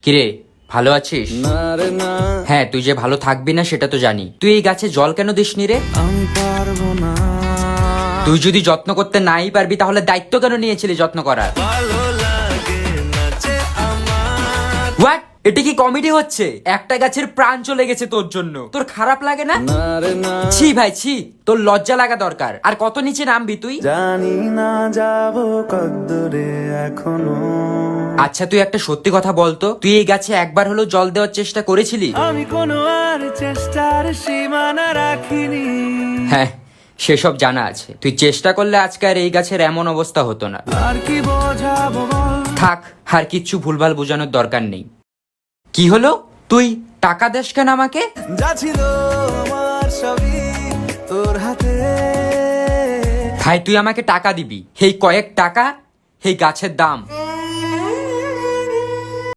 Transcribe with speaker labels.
Speaker 1: কিরে, ভালো আছিস? হ্যাঁ, তুই যে ভালো থাকবি না সেটা তো জানি। তুই এই গাছে জল কেন দিসনি রে?
Speaker 2: আমি পারবো না।
Speaker 1: তুই যদি যত্ন করতে নাই পারবি তাহলে দায়িত্ব কেন নিয়েছিলি যত্ন করার?
Speaker 2: ভালো লাগে না যে আমার।
Speaker 1: হোয়াট? এটা কি কমেডি হচ্ছে? একটা গাছের প্রাণ চলে গেছে তোর জন্য, তোর খারাপ লাগে না?
Speaker 2: না রে না,
Speaker 1: ছি ভাই ছি, তোর লজ্জা লাগা দরকার। আর কত নিচে নামবি তুই?
Speaker 2: জানি না যাবো কদ্দূরে এখনো।
Speaker 1: আচ্ছা তুই একটা সত্যি কথা বলতো, তুই এই গাছে একবার হলেও জল দেওয়ার চেষ্টা করেছিলি?
Speaker 2: আমি কোনো আর চেষ্টার সীমানা রাখিনি।
Speaker 1: হ্যাঁ, সেসব জানা আছে। তুই চেষ্টা করলে আজকে আর এই গাছের এমন অবস্থা হতো না।
Speaker 2: আর কি বোঝাবো বল।
Speaker 1: থাক, আর কিচ্ছু ভুলভাল বোঝানোর দরকার নেই। কি হলো? তুই টাকা দেস কেন আমাকে?
Speaker 2: যা ছিল আমার সবই তোর হাতে।
Speaker 1: ভাই তুই আমাকে টাকা দিবি, এই কয়েক টাকা এই গাছের দাম।